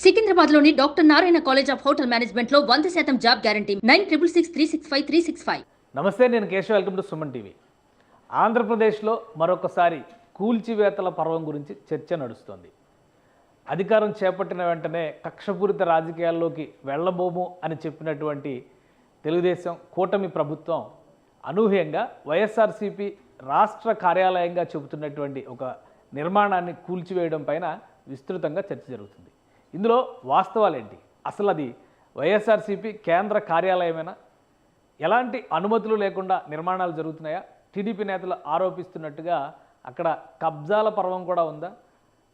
సికింద్రాబాద్లోని doctor Narayana college of hotel మేనేజ్మెంట్లో 100% job guarantee 966365 నమస్తే, నేను Keshav. Welcome to Suman TV. ఆంధ్రప్రదేశ్లో మరొకసారి కూల్చివేతల పర్వం గురించి చర్చ నడుస్తోంది. అధికారం చేపట్టిన వెంటనే కక్షపూరిత రాజకీయాల్లోకి వెళ్ళబోము అని చెప్పినటువంటి తెలుగుదేశం కూటమి ప్రభుత్వం అనూహ్యంగా వైఎస్ఆర్సీపీ రాష్ట్ర కార్యాలయంగా చెబుతున్నటువంటి ఒక నిర్మాణాన్ని కూల్చివేయడం పైన విస్తృతంగా చర్చ జరుగుతుంది. ఇందులో వాస్తవాలేంటి? అసలు అది వైఎస్ఆర్సీపీ కేంద్ర కార్యాలయమేనా? ఎలాంటి అనుమతులు లేకుండా నిర్మాణాలు జరుగుతున్నాయా? టీడీపీ నేతలు ఆరోపిస్తున్నట్టుగా అక్కడ కబ్జాల పర్వం కూడా ఉందా?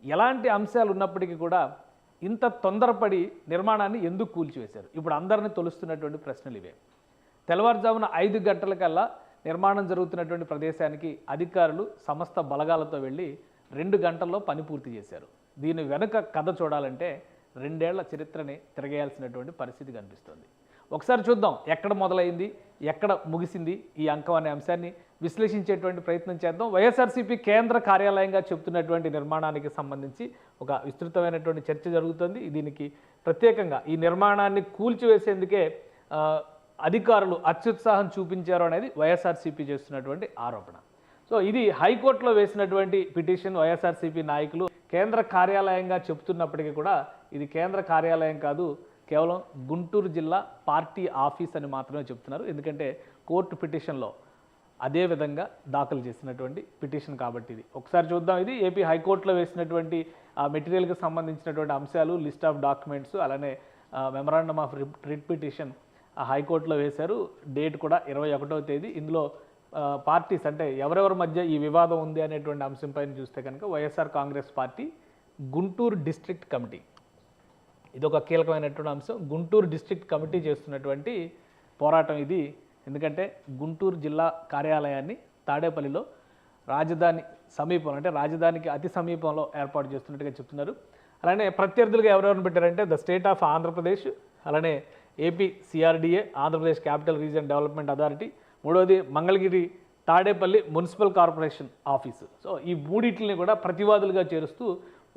ఎలాంటి అంశాలు ఉన్నప్పటికీ కూడా ఇంత తొందరపడి నిర్మాణాన్ని ఎందుకు కూల్చివేశారు? ఇప్పుడు అందరినీ తొలుస్తున్నటువంటి ప్రశ్నలు ఇవే. తెల్లవారుజామున 5 గంటలకల్లా నిర్మాణం జరుగుతున్నటువంటి ప్రదేశానికి అధికారులు సమస్త బలగాలతో వెళ్ళి 2 గంటల్లో పని పూర్తి చేశారు. దీని వెనుక కథ చూడాలంటే 2 ఏళ్ల చరిత్రని తిరగేయాల్సినటువంటి పరిస్థితి కనిపిస్తుంది. ఒకసారి చూద్దాం, ఎక్కడ మొదలైంది, ఎక్కడ ముగిసింది ఈ అంకం అనే అంశాన్ని విశ్లేషించేటువంటి ప్రయత్నం చేద్దాం. వైఎస్ఆర్సీపీ కేంద్ర కార్యాలయంగా చెబుతున్నటువంటి నిర్మాణానికి సంబంధించి ఒక విస్తృతమైనటువంటి చర్చ జరుగుతుంది. దీనికి ప్రత్యేకంగా ఈ నిర్మాణాన్ని కూల్చివేసేందుకే అధికారులు అత్యుత్సాహం చూపించారు అనేది వైఎస్ఆర్సీపీ చేస్తున్నటువంటి ఆరోపణ. సో ఇది హైకోర్టులో వేసినటువంటి పిటిషన్. వైఎస్ఆర్సీపీ నాయకులు కేంద్ర కార్యాలయంగా చెబుతున్నప్పటికీ కూడా ఇది కేంద్ర కార్యాలయం కాదు, కేవలం గుంటూరు జిల్లా పార్టీ ఆఫీస్ అని మాత్రమే చెప్తున్నారు. ఎందుకంటే కోర్టు పిటిషన్లో అదే విధంగా దాఖలు చేసినటువంటి పిటిషన్ కాబట్టి ఇది ఒకసారి చూద్దాం. ఇది ఏపీ హైకోర్టులో వేసినటువంటి మెటీరియల్కి సంబంధించినటువంటి అంశాలు, లిస్ట్ ఆఫ్ డాక్యుమెంట్స్, అలానే మెమరాండమ్ ఆఫ్ రిట్ పిటిషన్ హైకోర్టులో వేశారు. డేట్ కూడా 21వ తేదీ. ఇందులో పార్టీస్ అంటే ఎవరెవరి మధ్య ఈ వివాదం ఉంది అనేటువంటి అంశంపైన చూస్తే కనుక YSR Congress party Guntur district committee, ఇది ఒక కీలకమైనటువంటి అంశం. గుంటూరు డిస్ట్రిక్ట్ కమిటీ చేస్తున్నటువంటి పోరాటం ఇది. ఎందుకంటే గుంటూరు జిల్లా కార్యాలయాన్ని తాడేపల్లిలో రాజధాని సమీపంలో, అంటే రాజధానికి అతి సమీపంలో ఏర్పాటు చేస్తున్నట్టుగా చెప్తున్నారు. అలానే ప్రత్యర్థులుగా ఎవరెవరిని పెట్టారంటే ద స్టేట్ ఆఫ్ ఆంధ్రప్రదేశ్, అలానే AP CRDA Andhra Pradesh capital region development authority, మూడవది Mangalagiri Tadepalli municipal corporation office. So ఈ మూడింటిని కూడా ప్రతివాదులుగా చేరుస్తూ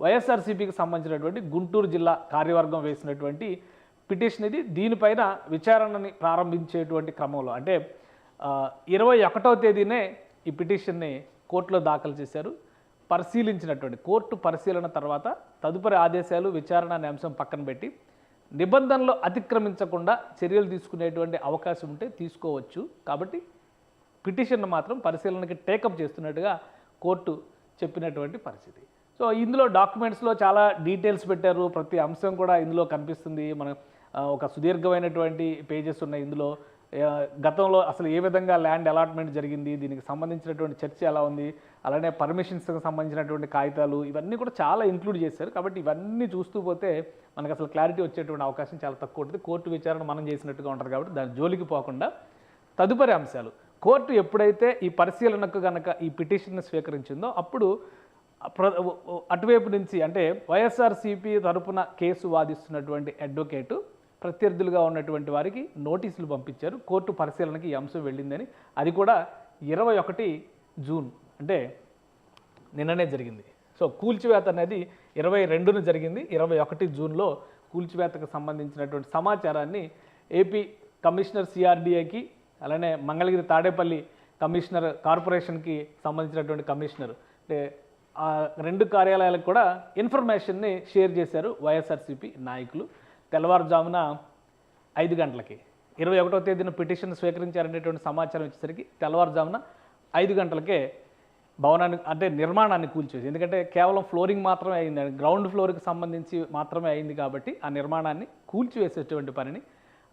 వైఎస్ఆర్సీపీకి సంబంధించినటువంటి గుంటూరు జిల్లా కార్యవర్గం వేసినటువంటి పిటిషన్ ఇది. దీనిపైన విచారణని ప్రారంభించేటువంటి క్రమంలో అంటే 21వ తేదీనే ఈ పిటిషన్ని కోర్టులో దాఖలు చేశారు. పరిశీలించినటువంటి కోర్టు పరిశీలన తర్వాత తదుపరి ఆదేశాలు, విచారణ అనే అంశం పక్కన పెట్టి నిబంధనలు అతిక్రమించకుండా చర్యలు తీసుకునేటువంటి అవకాశం ఉంటే తీసుకోవచ్చు. కాబట్టి పిటిషన్ను మాత్రం పరిశీలనకి టేకప్ చేస్తున్నట్టుగా కోర్టు చెప్పినటువంటి పరిస్థితి. సో ఇందులో డాక్యుమెంట్స్లో చాలా డీటెయిల్స్ పెట్టారు. ప్రతి అంశం కూడా ఇందులో కనిపిస్తుంది. మనం ఒక సుదీర్ఘమైనటువంటి పేజెస్ ఉన్నాయి ఇందులో. గతంలో అసలు ఏ విధంగా ల్యాండ్ అలాట్మెంట్ జరిగింది, దీనికి సంబంధించినటువంటి చర్చ ఎలా ఉంది, అలానే పర్మిషన్స్కి సంబంధించినటువంటి కాగితాలు, ఇవన్నీ కూడా చాలా ఇంక్లూడ్ చేశారు. కాబట్టి ఇవన్నీ చూస్తూ పోతే మనకు అసలు క్లారిటీ వచ్చేటువంటి అవకాశం చాలా తక్కువ ఉంటుంది. కోర్టు విచారణ మనం చేసినట్టుగా ఉంటుంది కాబట్టి దాని జోలికి పోకుండా తదుపరి అంశాలు కోర్టు ఎప్పుడైతే ఈ పరిశీలనకు కనుక ఈ పిటిషన్ని స్వీకరించిందో అప్పుడు అటువైపు నుంచి అంటే వైఎస్ఆర్సీపీ తరపున కేసు వాదిస్తున్నటువంటి అడ్వకేటు ప్రత్యర్థులుగా ఉన్నటువంటి వారికి నోటీసులు పంపించారు. కోర్టు పరిశీలనకి ఈ అంశం వెళ్ళిందని. అది కూడా 21 జూన్ అంటే నిన్ననే జరిగింది. సో కూల్చివేత అనేది 22న జరిగింది. 21 జూన్లో కూల్చివేతకు సంబంధించినటువంటి సమాచారాన్ని ఏపీ కమిషనర్ సిఆర్డీఏకి, అలానే మంగళగిరి తాడేపల్లి కమిషనర్ కార్పొరేషన్కి సంబంధించినటువంటి కమిషనర్ అంటే 2 కార్యాలయాలకు కూడా ఇన్ఫర్మేషన్ని షేర్ చేశారు వైఎస్ఆర్సీపీ నాయకులు. తెల్లవారుజామున 5 గంటలకి 21వ తేదీన పిటిషన్ స్వీకరించారనేటువంటి సమాచారం వచ్చేసరికి తెల్లవారుజామున 5 గంటలకే భవనాన్ని అంటే నిర్మాణాన్ని కూల్చేసి, ఎందుకంటే కేవలం ఫ్లోరింగ్ మాత్రమే అయింది, గ్రౌండ్ ఫ్లోర్కి సంబంధించి మాత్రమే అయింది కాబట్టి ఆ నిర్మాణాన్ని కూల్చివేసేటువంటి పనిని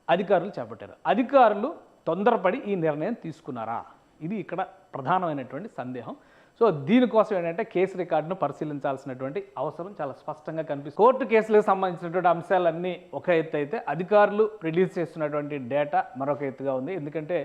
అధికారులు చేపట్టారు. అధికారులు తొందరపడి ఈ నిర్ణయం తీసుకున్నారా? ఇది ఇక్కడ ప్రధానమైనటువంటి సందేహం. సో దీనికోసం ఏంటంటే కేసు రికార్డును పరిశీలించాల్సినటువంటి అవసరం చాలా స్పష్టంగా కనిపిస్తుంది. కోర్టు కేసులకు సంబంధించినటువంటి అంశాలన్నీ ఒక ఎత్తు అయితే అధికారులు రిలీజ్ చేస్తున్నటువంటి డేటా మరొక ఎత్తుగా ఉంది. ఎందుకంటే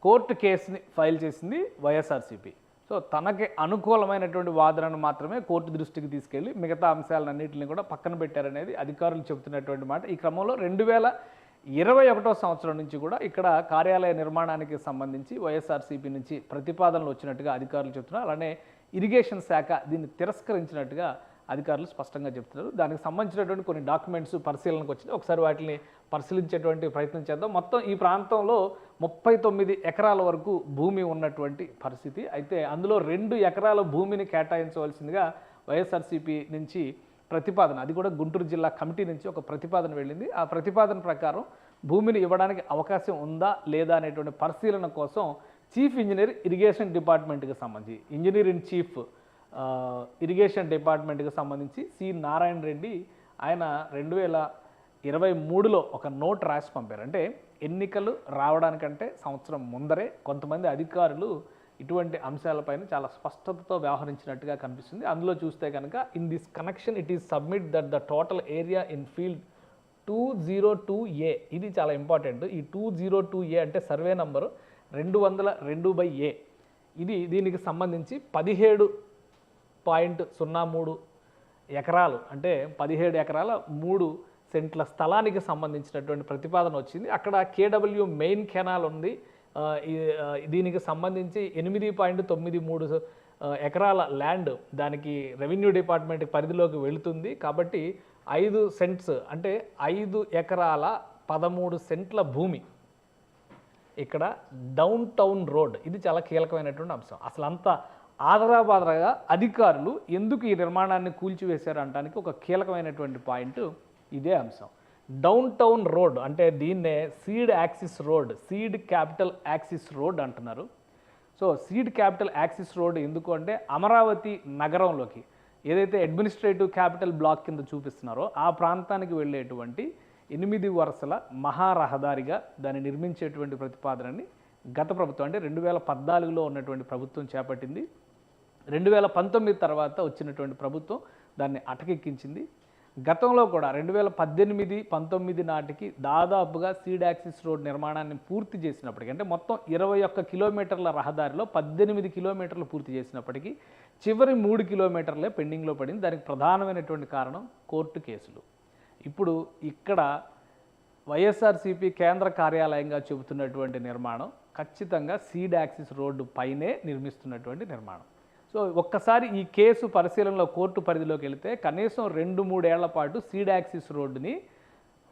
కోర్టు కేసుని ఫైల్ చేసింది వైఎస్ఆర్సీపీ. సో తనకి అనుకూలమైనటువంటి వాదనను మాత్రమే కోర్టు దృష్టికి తీసుకెళ్లి మిగతా అంశాలన్నింటినీ కూడా పక్కన పెట్టారనేది అధికారులు చెబుతున్నటువంటి మాట. ఈ క్రమంలో 2021వ సంవత్సరం నుంచి కూడా ఇక్కడ కార్యాలయ నిర్మాణానికి సంబంధించి వైఎస్ఆర్సీపీ నుంచి ప్రతిపాదనలు వచ్చినట్టుగా అధికారులు చెబుతున్నారు. అలానే ఇరిగేషన్ శాఖ దీన్ని తిరస్కరించినట్టుగా అధికారులు స్పష్టంగా చెప్తున్నారు. దానికి సంబంధించినటువంటి కొన్ని డాక్యుమెంట్స్ పరిశీలనకు వచ్చినాయి. ఒకసారి వాటిని పరిశీలించేటువంటి ప్రయత్నం చేద్దాం. మొత్తం ఈ ప్రాంతంలో 39 ఎకరాల వరకు భూమి ఉన్నటువంటి పరిస్థితి. అయితే అందులో 2 ఎకరాల భూమిని కేటాయించవలసిందిగా వైఎస్ఆర్సీపీ నుంచి ప్రతిపాదన, అది కూడా గుంటూరు జిల్లా కమిటీ నుంచి ఒక ప్రతిపాదన వెళ్ళింది. ఆ ప్రతిపాదన ప్రకారం భూమిని ఇవ్వడానికి అవకాశం ఉందా లేదా అనేటువంటి పరిశీలన కోసం చీఫ్ ఇంజనీర్ ఇరిగేషన్ డిపార్ట్మెంట్కి సంబంధించి ఇంజనీర్ ఇన్ చీఫ్ ఇరిగేషన్ డిపార్ట్మెంట్కి సంబంధించి సి నారాయణ రెడ్డి ఆయన 2023లో ఒక నోట్ రాసి పంపారు. అంటే ఎన్నికలు రావడానికంటే సంవత్సరం ముందరే కొంతమంది అధికారులు ఇటువంటి అంశాలపైన చాలా స్పష్టతతో వ్యవహరించినట్టుగా కనిపిస్తుంది. అందులో చూస్తే కనుక in this connection it is submit that the total area in field 202A, ఇది చాలా ఇంపార్టెంట్. ఈ 202A అంటే సర్వే నంబరు 202/A. దీనికి సంబంధించి 17.03 ఎకరాలు అంటే 17 ఎకరాల 3 సెంట్ల స్థలానికి సంబంధించినటువంటి ప్రతిపాదన వచ్చింది. అక్కడ కేడబ్ల్యూ మెయిన్ కెనాల్ ఉంది. దీనికి సంబంధించి 8.93 ఎకరాల ల్యాండ్ దానికి రెవెన్యూ డిపార్ట్మెంట్ పరిధిలోకి వెళుతుంది. కాబట్టి 5 సెంట్స్ అంటే 5 ఎకరాల 13 సెంట్ల భూమి ఇక్కడ డౌన్ టౌన్ రోడ్, ఇది చాలా కీలకమైనటువంటి అంశం. అసలు అంత ఆదరాబాదరగా అధికారులు ఎందుకు ఈ నిర్మాణాన్ని కూల్చివేశారు అనడానికి ఒక కీలకమైనటువంటి పాయింట్ ఇదే అంశం. డౌన్ టౌన్ రోడ్ అంటే దీన్నే seed axis road, seed capital axis road అంటున్నారు. So seed capital axis road ఎందుకు అంటే అమరావతి నగరంలోకి ఏదైతే అడ్మినిస్ట్రేటివ్ క్యాపిటల్ బ్లాక్ కింద చూపిస్తున్నారో ఆ ప్రాంతానికి వెళ్ళేటువంటి 8 వరుసల మహారహదారిగా దాన్ని నిర్మించేటువంటి ప్రతిపాదనని గత ప్రభుత్వం అంటే 2014లో ఉన్నటువంటి ప్రభుత్వం చేపట్టింది. 2019 తర్వాత వచ్చినటువంటి ప్రభుత్వం దాన్ని అటకెక్కించింది. గతంలో కూడా 2018-19 నాటికి దాదాపుగా సీడ్ యాక్సిస్ రోడ్ నిర్మాణాన్ని పూర్తి చేసినప్పటికీ అంటే మొత్తం 21 కిలోమీటర్ల రహదారిలో 18 కిలోమీటర్లు పూర్తి చేసినప్పటికీ చివరి 3 కిలోమీటర్లే పెండింగ్లో పడింది. దానికి ప్రధానమైనటువంటి కారణం కోర్టు కేసులు. ఇప్పుడు ఇక్కడ వైఎస్ఆర్సీపీ కేంద్ర కార్యాలయంగా చెబుతున్నటువంటి నిర్మాణం ఖచ్చితంగా సీడ్ యాక్సిస్ రోడ్డు పైనే నిర్మిస్తున్నటువంటి నిర్మాణం. సో ఒక్కసారి ఈ కేసు పరిశీలనలో కోర్టు పరిధిలోకి వెళితే కనీసం 2-3 ఏళ్ల పాటు సీడ్ యాక్సిస్ రోడ్డుని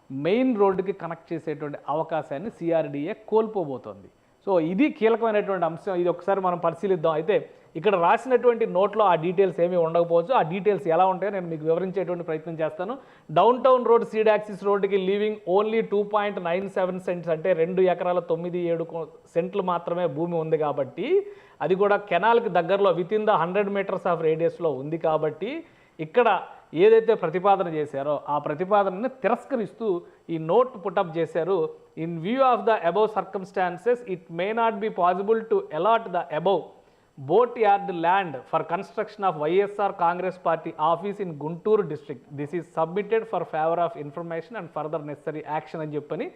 మెయిన్ రోడ్డుకి కనెక్ట్ చేసేటువంటి అవకాశాన్ని సిఆర్డీఏ కోల్పోబోతోంది. సో ఇది కీలకమైనటువంటి అంశం. ఇది ఒకసారి మనం పరిశీలిద్దాం. అయితే ఇక్కడ రాసినటువంటి నోట్లో ఆ డీటెయిల్స్ ఏమీ ఉండకపోవచ్చు. ఆ డీటెయిల్స్ ఎలా ఉంటాయో నేను మీకు వివరించేటువంటి ప్రయత్నం చేస్తాను. Down town road seed axis రోడ్డుకి లీవింగ్ ఓన్లీ 2.97 సెంట్స్ అంటే 2 ఎకరాల 9.7 సెంట్లు మాత్రమే భూమి ఉంది కాబట్టి, అది కూడా కెనాల్కి దగ్గరలో వితిన్ ద 100 మీటర్స్ ఆఫ్ రేడియస్లో ఉంది కాబట్టి ఇక్కడ ఏదైతే ప్రతిపాదన చేశారో ఆ ప్రతిపాదనని తిరస్కరిస్తూ ఈ నోట్ పుటప్ చేశారు. In view of the above circumstances it may not be possible to allot the above boat yard land for construction of YSR Congress party office in Guntur district. This is submitted for favour of information and further necessary action అని చెప్పని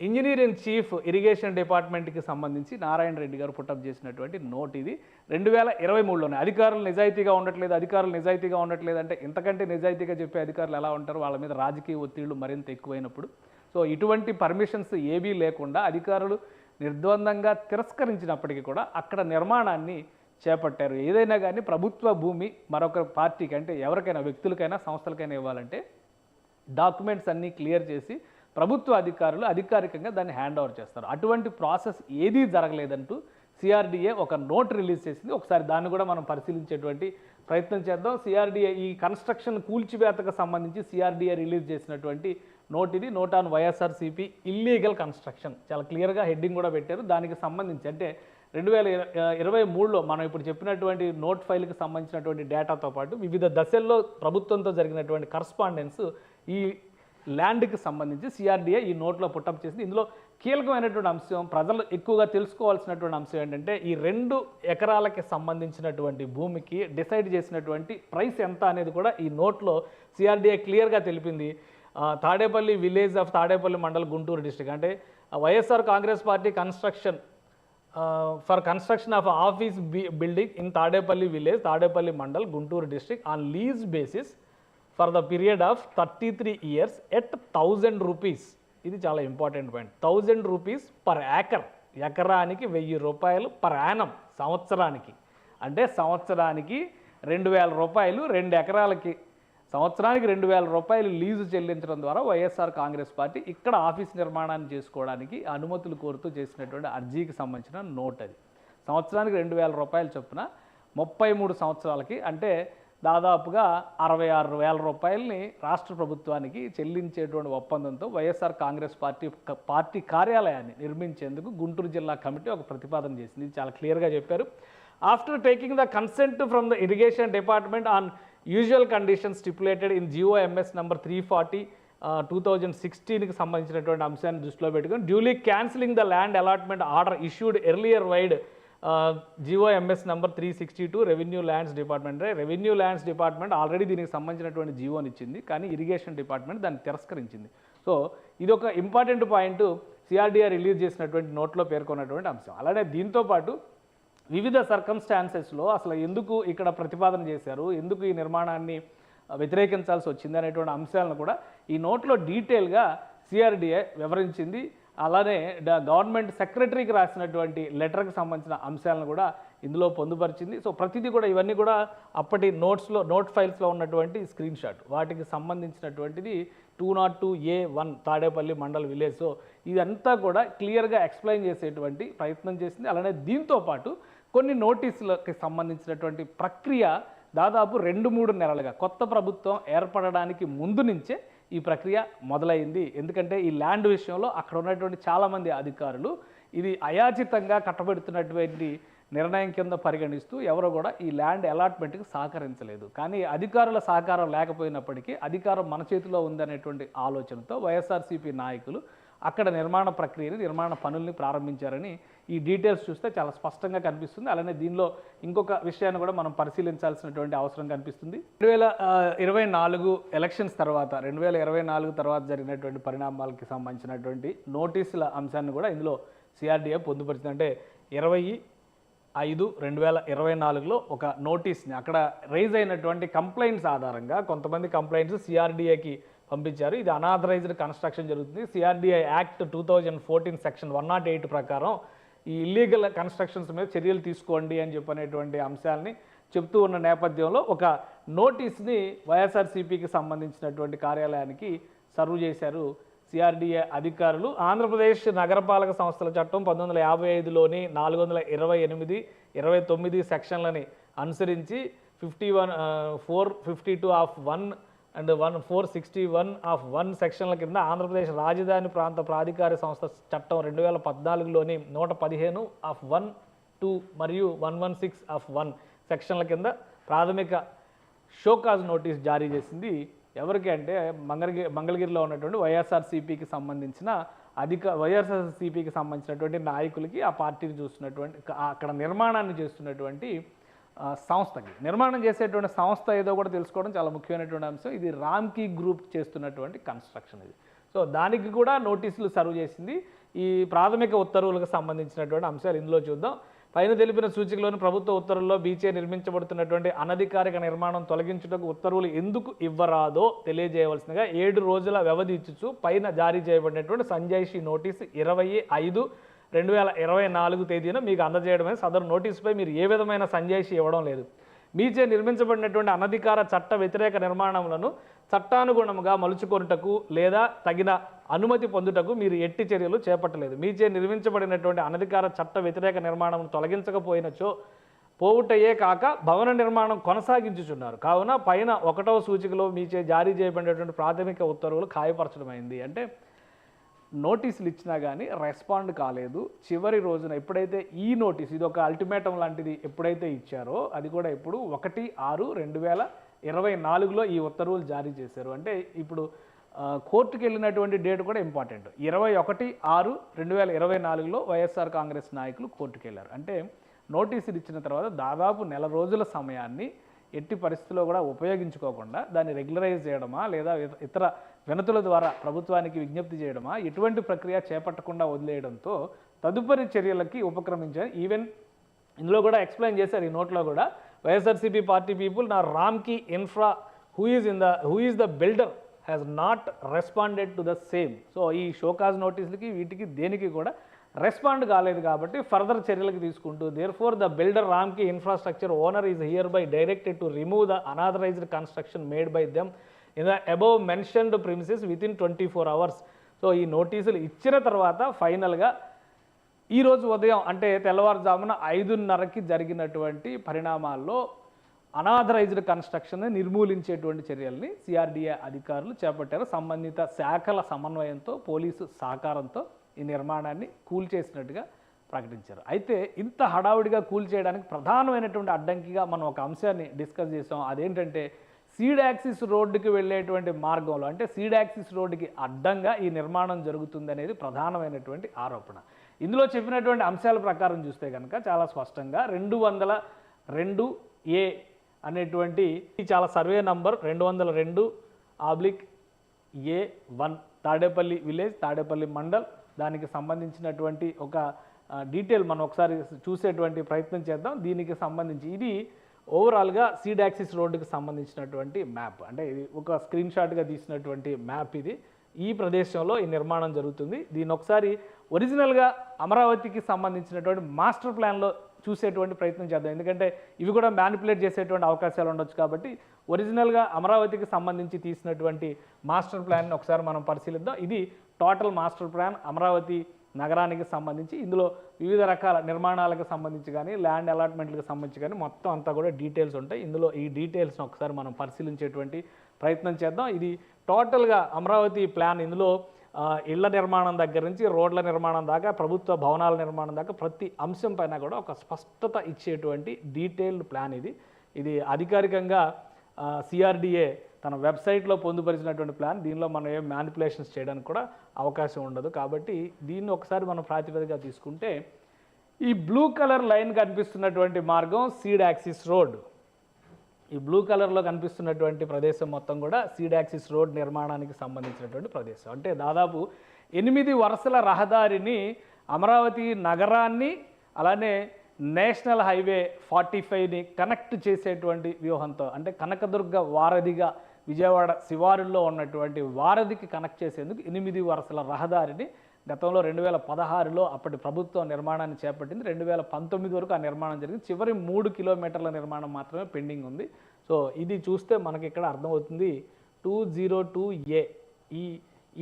engineer in chief irrigation డిపార్ట్మెంట్కి సంబంధించి నారాయణ రెడ్డి గారు పుట్టప్ చేసినటువంటి note ఇది. 2023లోనే అధికారులు నిజాయితీగా ఉండట్లేదు అంటే ఇంతకంటే నిజాయితీగా చెప్పే అధికారులు ఎలా ఉంటారు? వాళ్ళ మీద రాజకీయ ఒత్తిళ్లు మరింత ఎక్కువైనప్పుడు. సో ఇటువంటి పర్మిషన్స్ ఏవీ లేకుండా అధికారులు నిర్ద్వందంగా తిరస్కరించినప్పటికీ కూడా అక్కడ నిర్మాణాన్ని చేపట్టారు. ఏదైనా కానీ ప్రభుత్వ భూమి మరొక పార్టీకి అంటే ఎవరికైనా వ్యక్తులకైనా సంస్థలకైనా ఇవ్వాలంటే డాక్యుమెంట్స్ అన్నీ క్లియర్ చేసి ప్రభుత్వ అధికారులు అధికారికంగా దాన్ని హ్యాండ్ ఓవర్ చేస్తారు. అటువంటి ప్రాసెస్ ఏదీ జరగలేదంటూ సిఆర్డీఏ ఒక నోట్ రిలీజ్ చేసింది. ఒకసారి దాన్ని కూడా మనం పరిశీలించేటువంటి ప్రయత్నం చేద్దాం. సిఆర్డీఏ ఈ కన్స్ట్రక్షన్ కూల్చివేతకు సంబంధించి సిఆర్డీఏ రిలీజ్ చేసినటువంటి నోట్ ఇది. Note on YSRCP illegal construction, చాలా క్లియర్గా హెడ్డింగ్ కూడా పెట్టారు. దానికి సంబంధించి అంటే 2023లో మనం ఇప్పుడు చెప్పినటువంటి నోట్ ఫైల్కి సంబంధించినటువంటి డేటాతో పాటు వివిధ దశల్లో ప్రభుత్వంతో జరిగినటువంటి కరస్పాండెన్స్ ఈ ల్యాండ్కి సంబంధించి సిఆర్డీఏ ఈ నోట్లో పుట్టప్ చేసింది. ఇందులో కీలకమైనటువంటి అంశం, ప్రజలు ఎక్కువగా తెలుసుకోవాల్సినటువంటి అంశం ఏంటంటే ఈ 2 ఎకరాలకి సంబంధించినటువంటి భూమికి డిసైడ్ చేసినటువంటి ప్రైస్ ఎంత అనేది కూడా ఈ నోట్లో సిఆర్డీఏ క్లియర్గా తెలిపింది. Tadepalli village of Tadepalli mandal Guntur district అంటే YSR Congress party construction for construction of office building in Tadepalli village Tadepalli mandal Guntur district on lease basis for the period of 33 years at 1000 rupees. ఇది చాలా important point. 1000 rupees per acre, ఎకరానికి 1000 రూపాయలు పర్ యానం, సంవత్సరానికి. అంటే సంవత్సరానికి రూపాయలు 2 ఎకరాలకి సంవత్సరానికి 2,000 రూపాయలు లీజు చెల్లించడం ద్వారా వైఎస్ఆర్ కాంగ్రెస్ పార్టీ ఇక్కడ ఆఫీస్ నిర్మాణాన్ని చేసుకోవడానికి అనుమతులు కోరుతూ చేసినటువంటి అర్జీకి సంబంధించిన నోట్ అది. సంవత్సరానికి 2,000 రూపాయలు చొప్పున 33 సంవత్సరాలకి అంటే దాదాపుగా 66,000 రూపాయలని రాష్ట్ర ప్రభుత్వానికి చెల్లించేటువంటి ఒప్పందంతో వైఎస్ఆర్ కాంగ్రెస్ పార్టీ కార్యాలయాన్ని నిర్మించేందుకు గుంటూరు జిల్లా కమిటీ ఒక ప్రతిపాదన చేసింది. ఇది చాలా క్లియర్గా చెప్పారు. After taking the consent from the irrigation department on usual conditions stipulated in GOMS number 340 2016కి సంబంధించినటువంటి అంశాన్ని దృష్టిలో పెట్టుకొని duly cancelling the land allotment order issued earlier wide GOMS number 362 revenue lands department. Revenue lands department already దీనికి సంబంధించినటువంటి జీవోని ఇచ్చింది, కానీ irrigation department దాన్ని తిరస్కరించింది. సో ఇది ఒక ఇంపార్టెంట్ పాయింట్ CRDA రిలీజ్ చేసినటువంటి నోట్లో పేర్కొన్నటువంటి అంశం. అలానే దీంతోపాటు వివిధ సర్కమ్స్టాన్సెస్లో అసలు ఎందుకు ఇక్కడ ప్రతిపాదన చేశారు, ఎందుకు ఈ నిర్మాణాన్ని వ్యతిరేకించాల్సి వచ్చింది అనేటువంటి అంశాలను కూడా ఈ నోట్లో డీటెయిల్గా CRDA వివరించింది. అలానే గవర్నమెంట్ సెక్రటరీకి రాసినటువంటి లెటర్కి సంబంధించిన అంశాలను కూడా ఇందులో పొందుపరిచింది. సో ప్రతిదీ కూడా ఇవన్నీ కూడా అప్పటి నోట్ ఫైల్స్లో ఉన్నటువంటి స్క్రీన్ షాట్, వాటికి సంబంధించినటువంటిది 202A1 Tadepalli mandal village. So ఇదంతా కూడా క్లియర్గా ఎక్స్ప్లెయిన్ చేసేటువంటి ప్రయత్నం చేసింది. అలానే దీంతోపాటు కొన్ని నోటీసులకి సంబంధించినటువంటి ప్రక్రియ దాదాపు 2-3 నెలలుగా కొత్త ప్రభుత్వం ఏర్పడడానికి ముందు నుంచే ఈ ప్రక్రియ మొదలైంది. ఎందుకంటే ఈ ల్యాండ్ విషయంలో అక్కడ ఉన్నటువంటి చాలామంది అధికారులు ఇది అయాచితంగా కట్టబెడుతున్నటువంటి నిర్ణయం కింద పరిగణిస్తూ ఎవరో కూడా ఈ ల్యాండ్ అలాట్మెంట్కి సహకరించలేదు. కానీ అధికారుల సహకారం లేకపోయినప్పటికీ అధికారం మన చేతిలో ఉందనేటువంటి ఆలోచనతో వైఎస్ఆర్సీపీ నాయకులు అక్కడ నిర్మాణ ప్రక్రియని నిర్మాణ పనుల్ని ప్రారంభించారని ఈ డీటెయిల్స్ చూస్తే చాలా స్పష్టంగా కనిపిస్తుంది. అలానే దీనిలో ఇంకొక విషయాన్ని కూడా మనం పరిశీలించాల్సినటువంటి అవసరం కనిపిస్తుంది. 2024 ఎలక్షన్స్ తర్వాత 2024 తర్వాత జరిగినటువంటి పరిణామాలకి సంబంధించినటువంటి నోటీసుల అంశాన్ని కూడా ఇందులో CRDA పొందుపరిచింది. అంటే 20/5/2024లో ఒక నోటీస్ని అక్కడ రైజ్ అయినటువంటి కంప్లైంట్స్ ఆధారంగా కొంతమంది కంప్లైంట్స్ CRDAకి పంపించారు. ఇది అనాథరైజ్డ్ కన్స్ట్రక్షన్ జరుగుతుంది. CRDA యాక్ట్ 2014 సెక్షన్ 108 ప్రకారం ఈ ఇల్లీగల్ కన్స్ట్రక్షన్స్ మీద చర్యలు తీసుకోండి అని చెప్పనేటువంటి అంశాలని చెప్తూ ఉన్న నేపథ్యంలో ఒక నోటీస్ని వైఎస్ఆర్సీపీకి సంబంధించినటువంటి కార్యాలయానికి సర్వ్ చేశారు CRDA అధికారులు. ఆంధ్రప్రదేశ్ నగరపాలక సంస్థల చట్టం 1955లోని 428, 29 సెక్షన్లని అనుసరించి 452 ఆఫ్ 1 అండ్ 461 ఆఫ్ 1 సెక్షన్ల కింద ఆంధ్రప్రదేశ్ రాజధాని ప్రాంత ప్రాధికార సంస్థ చట్టం 2014లోని 115 ఆఫ్ 1, 2 మరియు 116 ఆఫ్ 1 సెక్షన్ల కింద ప్రాథమిక షోకాజ్ నోటీస్ జారీ చేసింది. ఎవరికి అంటే మంగళగిరిలో ఉన్నటువంటి వైఎస్ఆర్సీపీకి సంబంధించినటువంటి నాయకులకి, ఆ పార్టీని చూస్తున్నటువంటి అక్కడ నిర్మాణాన్ని చేస్తున్నటువంటి సంస్థకి. నిర్మాణం చేసేటువంటి సంస్థ ఏదో కూడా తెలుసుకోవడం చాలా ముఖ్యమైనటువంటి అంశం. ఇది రామ్కీ గ్రూప్ చేస్తున్నటువంటి కన్స్ట్రక్షన్ ఇది. సో దానికి కూడా నోటీసులు సర్వ్ చేసింది. ఈ ప్రాథమిక ఉత్తర్వులకు సంబంధించినటువంటి అంశాలు ఇందులో చూద్దాం. పైన తెలిపిన సూచికలోని ప్రభుత్వ ఉత్తర్వుల్లో బీచే నిర్మించబడుతున్నటువంటి అనధికారిక నిర్మాణం తొలగించుటకు ఉత్తర్వులు ఎందుకు ఇవ్వరాదో తెలియజేయవలసిందిగా 7 రోజుల వ్యవధి ఇచ్చుచు పైన జారీ చేయబడినటువంటి సంజయ్షి నోటీసు 20/5/2024 తేదీన మీకు అందజేయడమే. సదరు నోటీసుపై మీరు ఏ విధమైన సంజయ్షి ఇవ్వడం లేదు. మీచే నిర్మించబడినటువంటి అనధికార చట్ట వ్యతిరేక నిర్మాణములను చట్టానుగుణంగా మలుచుకొనుటకు లేదా తగిన అనుమతి పొందుటకు మీరు ఎట్టి చర్యలు చేపట్టలేదు. మీచే నిర్మించబడినటువంటి అనధికార చట్ట వ్యతిరేక నిర్మాణం తొలగించకపోయినచో పోవుటయే కాక భవన నిర్మాణం కొనసాగించుచున్నారు. కావున పైన 1వ సూచికలో మీచే జారీ చేయబడినటువంటి ప్రాథమిక ఉత్తర్వులు ఖాయపరచడమైంది. అంటే నోటీసులు ఇచ్చినా కానీ రెస్పాండ్ కాలేదు. చివరి రోజున ఎప్పుడైతే ఈ నోటీస్, ఇది ఒక అల్టిమేటం లాంటిది ఎప్పుడైతే ఇచ్చారో అది కూడా ఇప్పుడు 1/6/2024లో ఈ ఉత్తర్వులు జారీ చేశారు. అంటే ఇప్పుడు కోర్టుకు వెళ్ళినటువంటి డేట్ కూడా ఇంపార్టెంట్. 21/6/2024లో వైఎస్ఆర్ కాంగ్రెస్ నాయకులు కోర్టుకు వెళ్ళారు. అంటే నోటీసులు ఇచ్చిన తర్వాత దాదాపు నెల రోజుల సమయాన్ని ఎట్టి పరిస్థితుల్లో కూడా ఉపయోగించుకోకుండా దాన్ని రెగ్యులరైజ్ చేయడమా లేదా ఇతర వినతుల ద్వారా ప్రభుత్వానికి విజ్ఞప్తి చేయడమా, ఎటువంటి ప్రక్రియ చేపట్టకుండా వదిలేయడంతో తదుపరి చర్యలకి ఉపక్రమించారు. ఈవెన్ ఇందులో కూడా ఎక్స్ప్లెయిన్ చేశారు ఈ నోట్లో కూడా. వైఎస్ఆర్సీపీ పార్టీ పీపుల్ నా Ramky infra who is the builder has not responded to the same. So ఈ షోకాజ్ నోటీసులకి వీటికి దేనికి కూడా రెస్పాండ్ కాలేదు కాబట్టి ఫర్దర్ చర్యలకు తీసుకుంటూ దేర్ఫోర్ ద బిల్డర్ రామ్కి infrastructure owner is here by directed to remove the unauthorised construction made by them in the above mentioned premises within 24 hours. So ఈ నోటీసులు ఇచ్చిన తర్వాత ఫైనల్గా ఈరోజు ఉదయం అంటే తెల్లవారుజామున 5:30కి జరిగినటువంటి పరిణామాల్లో అనాథరైజ్డ్ కన్స్ట్రక్షన్ నిర్మూలించేటువంటి చర్యల్ని సిఆర్డీఏ అధికారులు చేపట్టారు. సంబంధిత శాఖల సమన్వయంతో పోలీసు సహకారంతో ఈ నిర్మాణాన్ని కూల్చేసినట్టుగా ప్రకటించారు. అయితే ఇంత హడావుడిగా కూల్చేయడానికి ప్రధానమైనటువంటి అడ్డంకిగా మనం ఒక అంశాన్ని డిస్కస్ చేసాం. అదేంటంటే సీడ్ యాక్సిస్ రోడ్డుకి వెళ్ళేటువంటి మార్గంలో అంటే సీడ్ యాక్సిస్ రోడ్డుకి అడ్డంగా ఈ నిర్మాణం జరుగుతుంది అనేది ప్రధానమైనటువంటి ఆరోపణ. ఇందులో చెప్పినటువంటి అంశాల ప్రకారం చూస్తే కనుక చాలా స్పష్టంగా 202A అనేటువంటి చాలా survey number 202/A1 Tadepalli village Tadepalli mandal దానికి సంబంధించినటువంటి ఒక డీటెయిల్ మనం ఒకసారి చూసేటువంటి ప్రయత్నం చేద్దాం. దీనికి సంబంధించి ఇది ఓవరాల్గా సీడ్ యాక్సిస్ రోడ్డుకి సంబంధించినటువంటి మ్యాప్, అంటే ఇది ఒక స్క్రీన్ షాట్గా తీసినటువంటి మ్యాప్. ఇది ఈ ప్రదేశంలో ఈ నిర్మాణం జరుగుతుంది. దీన్ని ఒకసారి ఒరిజినల్గా అమరావతికి సంబంధించినటువంటి మాస్టర్ ప్లాన్లో చూసేటువంటి ప్రయత్నం చేద్దాం. ఎందుకంటే ఇవి కూడా మ్యానిపులేట్ చేసేటువంటి అవకాశాలు ఉండొచ్చు కాబట్టి ఒరిజినల్గా అమరావతికి సంబంధించి తీసినటువంటి మాస్టర్ ప్లాన్ని ఒకసారి మనం పరిశీలిద్దాం. ఇది టోటల్ మాస్టర్ ప్లాన్ అమరావతి నగరానికి సంబంధించి. ఇందులో వివిధ రకాల నిర్మాణాలకు సంబంధించి కానీ ల్యాండ్ అలాట్మెంట్లకు సంబంధించి కానీ మొత్తం అంతా కూడా డీటెయిల్స్ ఉంటాయి. ఇందులో ఈ డీటెయిల్స్ని ఒకసారి మనం పరిశీలించేటువంటి ప్రయత్నం చేద్దాం. ఇది టోటల్గా అమరావతి ప్లాన్. ఇందులో ఇళ్ల నిర్మాణం దగ్గర నుంచి రోడ్ల నిర్మాణం దాకా ప్రభుత్వ భవనాల నిర్మాణం దాకా ప్రతి అంశం పైన కూడా ఒక స్పష్టత ఇచ్చేటువంటి డీటెయిల్డ్ ప్లాన్ ఇది. ఇది అధికారికంగా సిఆర్డీఏ తన వెబ్సైట్లో పొందుపరిచినటువంటి ప్లాన్. దీనిలో మనం ఏం మ్యానిపులేషన్స్ చేయడానికి కూడా అవకాశం ఉండదు. కాబట్టి దీన్ని ఒకసారి మనం ప్రాతిపదికగా తీసుకుంటే ఈ బ్లూ కలర్ లైన్ కనిపిస్తున్నటువంటి మార్గం సీడ్ యాక్సిస్ రోడ్. ఈ బ్లూ కలర్లో కనిపిస్తున్నటువంటి ప్రదేశం మొత్తం కూడా సీడ్ యాక్సిస్ రోడ్ నిర్మాణానికి సంబంధించినటువంటి ప్రదేశం. అంటే దాదాపు 8 వరుసల రహదారిని అమరావతి నగరాన్ని అలానే నేషనల్ హైవే 45ని కనెక్ట్ చేసేటువంటి వ్యూహంతో, అంటే కనకదుర్గ వారధిగా విజయవాడ శివారుల్లో ఉన్నటువంటి వారధికి కనెక్ట్ చేసేందుకు 8 వరుసల రహదారిని గతంలో 2016లో అప్పటి ప్రభుత్వం నిర్మాణాన్ని చేపట్టింది. 2019 వరకు ఆ నిర్మాణం జరిగింది. చివరి 3 కిలోమీటర్ల నిర్మాణం మాత్రమే పెండింగ్ ఉంది. సో ఇది చూస్తే మనకి ఇక్కడ అర్థమవుతుంది 202A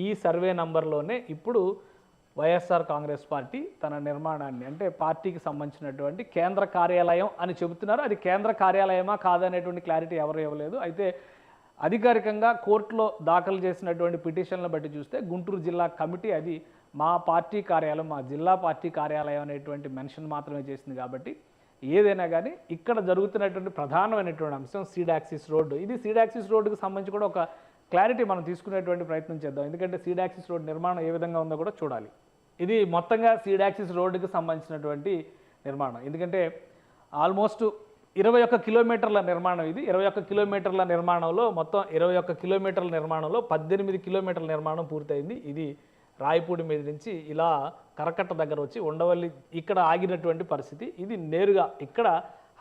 ఈ సర్వే నంబర్లోనే ఇప్పుడు వైఎస్ఆర్ కాంగ్రెస్ పార్టీ తన నిర్మాణాన్ని, అంటే పార్టీకి సంబంధించినటువంటి కేంద్ర కార్యాలయం అని చెబుతున్నారు. అది కేంద్ర కార్యాలయమా కాదనేటువంటి క్లారిటీ ఎవరు ఇవ్వలేదు. అయితే అధికారికంగా కోర్టులో దాఖలు చేసినటువంటి పిటిషన్లను బట్టి చూస్తే గుంటూరు జిల్లా కమిటీ అది మా పార్టీ కార్యాలయం, మా జిల్లా పార్టీ కార్యాలయం అనేటువంటి మెన్షన్ మాత్రమే చేసింది. కాబట్టి ఏదైనా కానీ ఇక్కడ జరుగుతున్నటువంటి ప్రధానమైనటువంటి అంశం సీడ్ యాక్సిస్ రోడ్డు. ఇది సీడ్ యాక్సిస్ రోడ్డుకు సంబంధించి కూడా ఒక క్లారిటీ మనం తీసుకునేటువంటి ప్రయత్నం చేద్దాం. ఎందుకంటే సీడ్ యాక్సిస్ రోడ్ నిర్మాణం ఏ విధంగా ఉందో కూడా చూడాలి. ఇది మొత్తంగా సీడ్ యాక్సిస్ రోడ్డుకి సంబంధించినటువంటి నిర్మాణం. ఎందుకంటే ఆల్మోస్ట్ 21 కిలోమీటర్ల నిర్మాణం. ఇది 21 కిలోమీటర్ల నిర్మాణంలో మొత్తం 21 కిలోమీటర్ల నిర్మాణంలో 18 కిలోమీటర్ల నిర్మాణం పూర్తయింది. ఇది రాయపూడి మీద నుంచి ఇలా కరకట్ట దగ్గర వచ్చి ఉండవల్లి ఇక్కడ ఆగినటువంటి పరిస్థితి. ఇది నేరుగా ఇక్కడ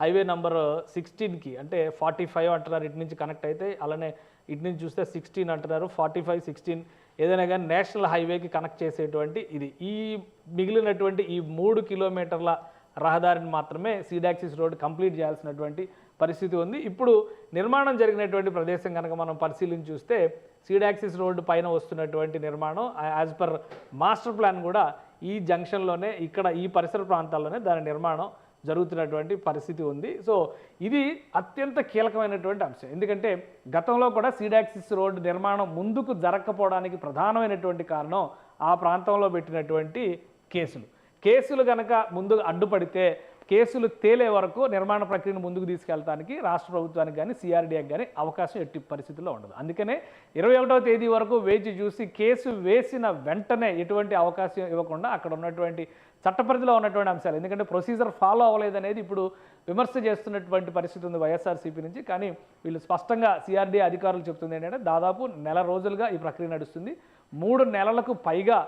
హైవే నంబర్ 16కి, అంటే 45 అంటున్నారు ఇటు నుంచి కనెక్ట్ అయితే, అలానే ఇటు నుంచి చూస్తే 16 అంటున్నారు, 45, 16 ఏదైనా కానీ నేషనల్ హైవేకి కనెక్ట్ చేసేటువంటి ఇది. ఈ మిగిలినటువంటి ఈ 3 కిలోమీటర్ల రహదారిని మాత్రమే సీడ్ యాక్సిస్ రోడ్ కంప్లీట్ చేయాల్సినటువంటి పరిస్థితి ఉంది. ఇప్పుడు నిర్మాణం జరిగినటువంటి ప్రదేశం కనుక మనం పరిశీలించి చూస్తే సీడ్ యాక్సిస్ రోడ్డు పైన వస్తున్నటువంటి నిర్మాణం యాజ్ పర్ మాస్టర్ ప్లాన్ కూడా ఈ జంక్షన్లోనే, ఇక్కడ ఈ పరిసర ప్రాంతాల్లోనే దాని నిర్మాణం జరుగుతున్నటువంటి పరిస్థితి ఉంది. సో ఇది అత్యంత కీలకమైనటువంటి అంశం. ఎందుకంటే గతంలో కూడా సీడ్ యాక్సిస్ రోడ్డు నిర్మాణం ముందుకు జరగకపోవడానికి ప్రధానమైనటువంటి కారణం ఆ ప్రాంతంలో పెట్టినటువంటి కేసులు కనుక ముందు అడ్డుపడితే కేసులు తేలే వరకు నిర్మాణ ప్రక్రియను ముందుకు తీసుకెళ్ళడానికి రాష్ట్ర ప్రభుత్వానికి కానీ సిఆర్డీఏకి కానీ అవకాశం ఎట్టి పరిస్థితుల్లో ఉండదు. అందుకనే 21వ తేదీ వరకు వేచి చూసి కేసు వేసిన వెంటనే ఎటువంటి అవకాశం ఇవ్వకుండా అక్కడ ఉన్నటువంటి చట్టపరిధిలో ఉన్నటువంటి అంశాలు, ఎందుకంటే ప్రొసీజర్ ఫాలో అవ్వలేదనేది ఇప్పుడు విమర్శ చేస్తున్నటువంటి పరిస్థితి ఉంది వైఎస్ఆర్సీపీ నుంచి. కానీ వీళ్ళు స్పష్టంగా సిఆర్డీఏ అధికారులు చెప్తుంది ఏంటంటే దాదాపు 1 నెల రోజులుగా ఈ ప్రక్రియ నడుస్తుంది. 3 నెలలకు పైగా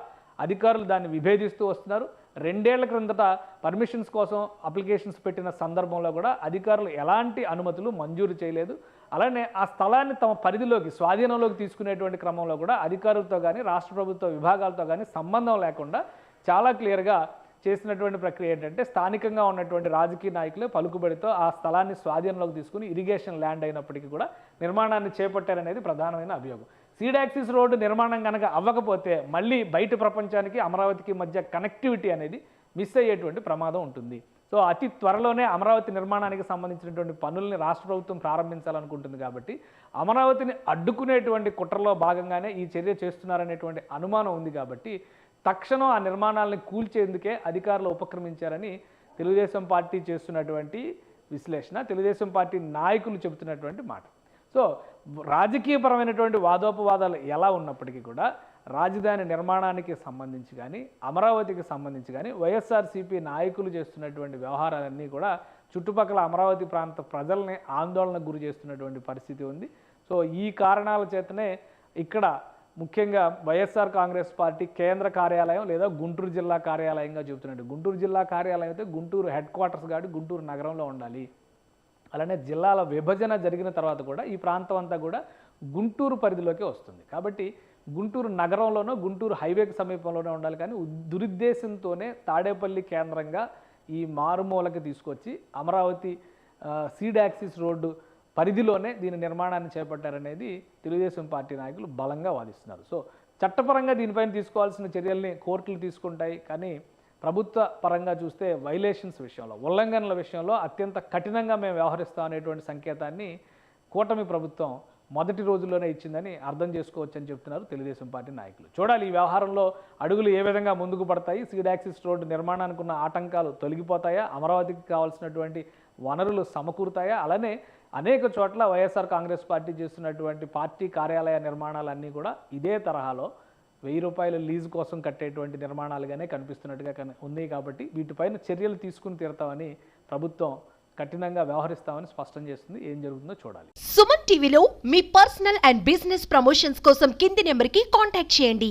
అధికారులు దాన్ని విభేదిస్తూ వస్తున్నారు. 2 ఏళ్ల క్రిందట పర్మిషన్స్ కోసం అప్లికేషన్స్ పెట్టిన సందర్భంలో కూడా అధికారులు ఎలాంటి అనుమతులు మంజూరు చేయలేదు. అలానే ఆ స్థలాన్ని తమ పరిధిలోకి స్వాధీనంలోకి తీసుకునేటువంటి క్రమంలో కూడా అధికారులతో కానీ రాష్ట్ర ప్రభుత్వ విభాగాలతో కానీ సంబంధం లేకుండా చాలా క్లియర్గా చేసినటువంటి ప్రక్రియ ఏంటంటే స్థానికంగా ఉన్నటువంటి రాజకీయ నాయకులే పలుకుబడితో ఆ స్థలాన్ని స్వాధీనంలోకి తీసుకుని ఇరిగేషన్ ల్యాండ్ అయినప్పటికీ కూడా నిర్మాణాన్ని చేపట్టారనేది ప్రధానమైన అభియోగం. సీడ్ యాక్సిస్ రోడ్డు నిర్మాణం కనుక అవ్వకపోతే మళ్ళీ బయట ప్రపంచానికి అమరావతికి మధ్య కనెక్టివిటీ అనేది మిస్ అయ్యేటువంటి ప్రమాదం ఉంటుంది. సో అతి త్వరలోనే అమరావతి నిర్మాణానికి సంబంధించినటువంటి పనుల్ని రాష్ట్ర ప్రభుత్వం ప్రారంభించాలనుకుంటుంది కాబట్టి అమరావతిని అడ్డుకునేటువంటి కుట్రలో భాగంగానే ఈ చర్య చేస్తున్నారనేటువంటి అనుమానం ఉంది కాబట్టి తక్షణం ఆ నిర్మాణాలను కూల్చేందుకే అధికారులు ఉపక్రమించారని తెలుగుదేశం పార్టీ చేస్తున్నటువంటి విశ్లేషణ, తెలుగుదేశం పార్టీ నాయకులు చెబుతున్నటువంటి మాట. సో రాజకీయపరమైనటువంటి వాదోపవాదాలు ఎలా ఉన్నప్పటికీ కూడా రాజధాని నిర్మాణానికి సంబంధించి కానీ అమరావతికి సంబంధించి కానీ వైఎస్ఆర్సీపీ నాయకులు చేస్తున్నటువంటి వ్యవహారాలన్నీ కూడా చుట్టుపక్కల అమరావతి ప్రాంత ప్రజల్ని ఆందోళనకు గురి చేస్తున్నటువంటి పరిస్థితి ఉంది. సో ఈ కారణాల చేతనే ఇక్కడ ముఖ్యంగా వైఎస్ఆర్ కాంగ్రెస్ పార్టీ కేంద్ర కార్యాలయం లేదా గుంటూరు జిల్లా కార్యాలయంగా చెబుతున్నట్టు, గుంటూరు జిల్లా కార్యాలయం అయితే గుంటూరు హెడ్ క్వార్టర్స్ కాబట్టి గుంటూరు నగరంలో ఉండాలి. అలానే జిల్లాల విభజన జరిగిన తర్వాత కూడా ఈ ప్రాంతం అంతా కూడా గుంటూరు పరిధిలోకి వస్తుంది. కాబట్టి గుంటూరు నగరంలోనో గుంటూరు హైవేకి సమీపంలోనే ఉండాలి. కానీ దురుద్దేశంతోనే తాడేపల్లి కేంద్రంగా ఈ మారుమూలకి తీసుకొచ్చి అమరావతి సీడ్ యాక్సిస్ రోడ్డు పరిధిలోనే దీని నిర్మాణాన్ని చేపట్టారనేది తెలుగుదేశం పార్టీ నాయకులు బలంగా వాదిస్తున్నారు. సో చట్టపరంగా దీనిపైన తీసుకోవాల్సిన చర్యల్ని కోర్టులు తీసుకుంటాయి. కానీ ప్రభుత్వ పరంగా చూస్తే వైలేషన్స్ విషయంలో, ఉల్లంఘనల విషయంలో అత్యంత కఠినంగా మేము వ్యవహరిస్తాం అనేటువంటి సంకేతాన్ని కూటమి ప్రభుత్వం మొదటి రోజుల్లోనే ఇచ్చిందని అర్థం చేసుకోవచ్చని చెప్తున్నారు తెలుగుదేశం పార్టీ నాయకులు. చూడాలి ఈ వ్యవహారంలో అడుగులు ఏ విధంగా ముందుకు పడతాయి, సీడ్ యాక్సిస్ రోడ్డు నిర్మాణానికి ఉన్న ఆటంకాలు తొలగిపోతాయా, అమరావతికి కావాల్సినటువంటి వనరులు సమకూరుతాయా, అలానే అనేక చోట్ల వైఎస్ఆర్ కాంగ్రెస్ పార్టీ చేస్తున్నటువంటి పార్టీ కార్యాలయ నిర్మాణాలన్నీ కూడా ఇదే తరహాలో 1000 రూపాయల లీజు కోసం కట్టేటువంటి నిర్మాణాలుగానే కనిపిస్తున్నట్టుగా ఉంది. కాబట్టి వీటిపైన చర్యలు తీసుకుని తీరుతామని ప్రభుత్వం కఠినంగా వ్యవహరిస్తామని స్పష్టం చేస్తుంది. ఏం జరుగుతుందో చూడాలి. సుమన్ టీవీలో మీ పర్సనల్ అండ్ బిజినెస్ ప్రమోషన్స్ కోసం కింది నెంబర్కి కాంటాక్ట్ చేయండి.